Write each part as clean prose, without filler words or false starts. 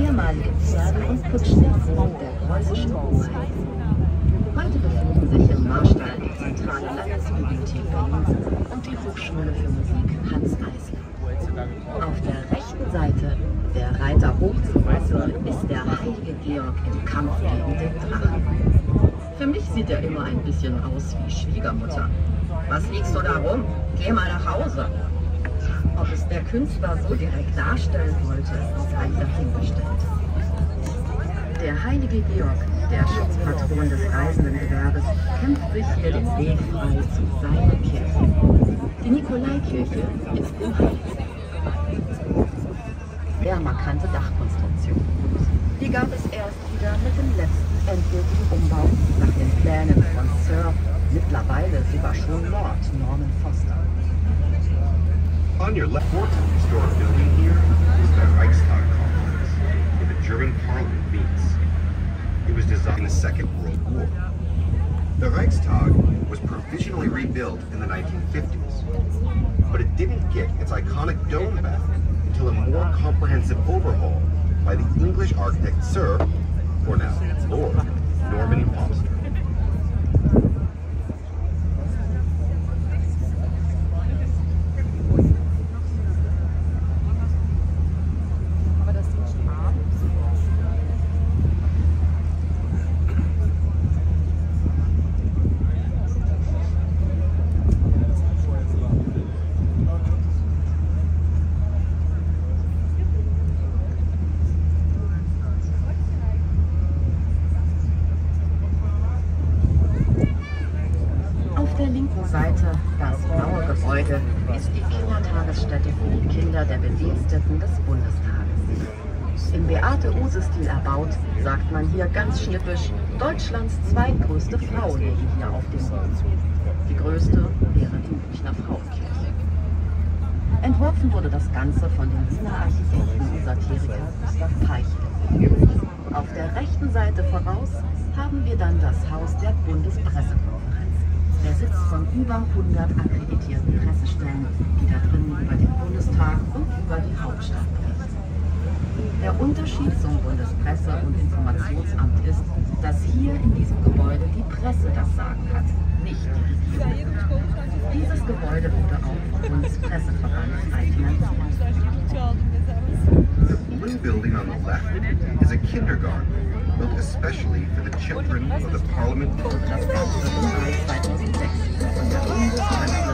ehemalige Pferde- und Kutschenzentrum der preußischen Hoheit. Heute befinden sich im Marstall die zentrale Landesbibliothek Berlin und die Hochschule für Musik Hans Eisler. Auf der rechten Seite, der Reiter hoch zur Presse, ist der heilige Georg im Kampf gegen den Drachen. Für mich sieht er immer ein bisschen aus wie Schwiegermutter. Was liegst du da rum? Geh mal nach Hause. Ob es der Künstler so direkt darstellen wollte, sei dahingestellt. Der heilige Georg, der Schutzpatron des Reisendengewerbes, kämpft sich hier den Weg frei zu seiner Kirche. Die Nikolaikirche ist im Heiligtum. Der markante Dachkonstruktion. Die gab es erst wieder mit dem letzten endgültigen Umbau nach den Plänen von Sir, mittlerweile sogar schon Lord Norman Foster. On your left, fourth historic building here is the Reichstag complex, where the German parliament meets. It was designed in the Second World War. The Reichstag was provisionally rebuilt in the 1950s, but it didn't get its iconic dome back until a more comprehensive overhaul by the English architect Sir, or now Lord, Norman Foster. Seite, das blaue Gebäude, ist die Kindertagesstätte für die Kinder der Bediensteten des Bundestages. Im Beate-Uhse-Stil erbaut, sagt man hier ganz schnippisch, Deutschlands zweitgrößte Frau legen hier auf dem Boden. Die größte wäre die Münchner Frauenkirche. Entworfen wurde das Ganze von dem Wiener Architekten und Satiriker Gustav Peichel. Auf der rechten Seite voraus haben wir dann das Haus der Bundespressekonferenz. Der Sitz von über 100 akkreditierten Pressestellen, die da drin über den Bundestag und über die Hauptstadt berichten. Der Unterschied zum Bundespresse- und Informationsamt ist, dass hier in diesem Gebäude die Presse das Sagen hat, nicht die Regierung. Dieses Gebäude wurde auch vom Bundespresseverband frei finanziert. The blue building on the left is a kindergarten built especially for the children of the Parliament. Das Ganze im Mai 2006 von der Bundeskanzlerin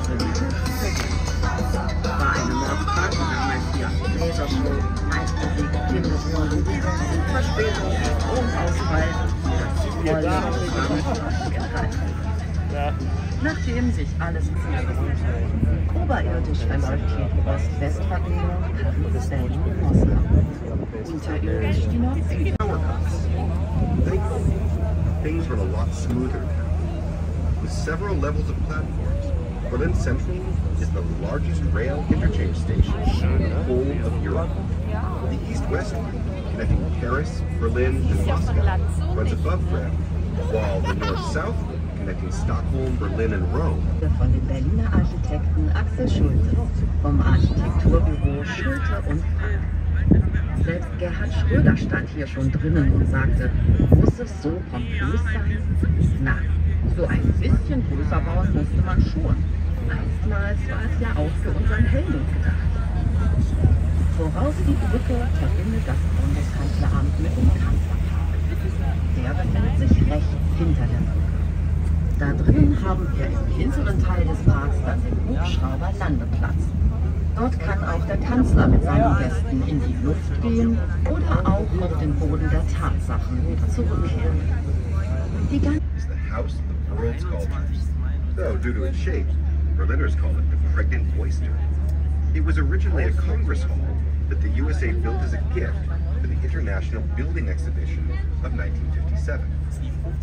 war eine Mordfahrt, damals hier Lasershow, Eismusik, Kinderwohnung, Verspätung, Stromausfall, das volle Programm geteilt. Nachdem sich alles zugeräumt hat, oberirdisch verläuft hier die Ost-West-Verbindung Paris-Berlin-Moskau. Unterirdisch die Nord-Süd. Things were a lot smoother now. With several levels of platforms, Berlin Central is the largest rail interchange station in the whole of Europe. The east-west route connecting Paris, Berlin, and Moscow runs above ground, while the north-south route connecting Stockholm, Berlin, and Rome. Von dem Berliner Architekten Axel Schulte, vom Architekturbüro Schulte und Frank. Selbst Gerhard Schröder stand hier schon drinnen und sagte, muss es so pompös sein? Na, so ein bisschen größer bauen musste man schon. Einstmals war es ja auch für unseren Helmut gedacht. Voraus die Brücke verbindet das Bundeskanzleramt mit dem Kanzlerpark. Der befindet sich rechts hinter der Brücke. Da drinnen haben wir im hinteren Teil des Parks dann den Hubschrauberlandeplatz. Dort kann auch der Kanzler mit seinen Gästen in die Luft gehen oder auch auf den Boden der Tatsachen wieder zurückkehren. Die ganze Is the House of the World's Sculptures. Though, due to its shape, Berliners call it the Pregnant Oyster. It was originally a Congress hall that the USA built as a gift for the International Building Exhibition of 1957.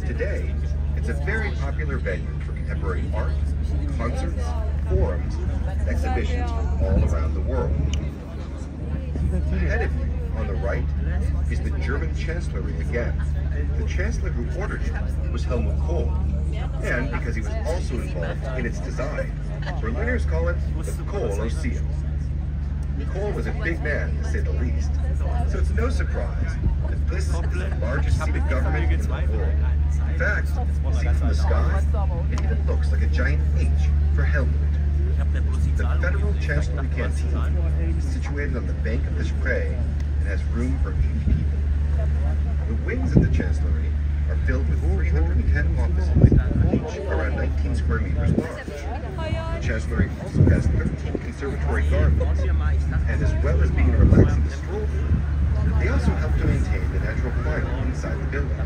Today, it's a very popular venue for contemporary art, concerts, forums, and exhibitions from all around the world. Ahead of you, on the right, is the German Chancellery again. The Chancellor who ordered it was Helmut Kohl, and because he was also involved in its design, Berliners call it the Kohl-Museum. Cole was a big man, to say the least, so it's no surprise that this is the largest seat of government in the world. In fact, seen from the sky, it even looks like a giant H for Helmut. The Federal Chancellery Canteen is situated on the bank of the Spree and has room for 80 people. The wings of the Chancellery are filled with 310 offices, each around 19 square meters large. The Chancellery also has 13 conservatory gardens, and as well as being a relaxing stroll through, they also help to maintain the natural climate inside the building.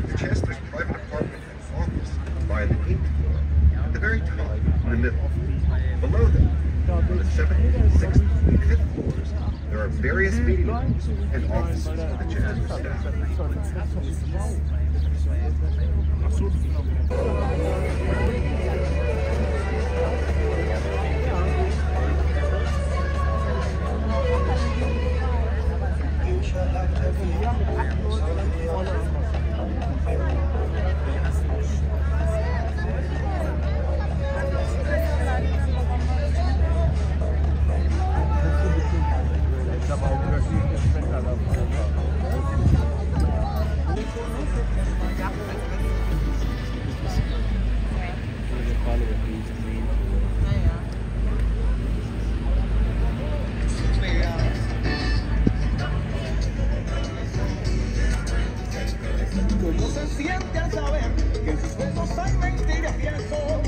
The Chancellor's private apartment and office lie on the 8th floor, at the very top, in the middle. Below them, on the 7th, 6th, and 5th floors, there are various meeting rooms and offices for the Chancellor's staff. Se siente al saber que en sus besos hay mentiras y eso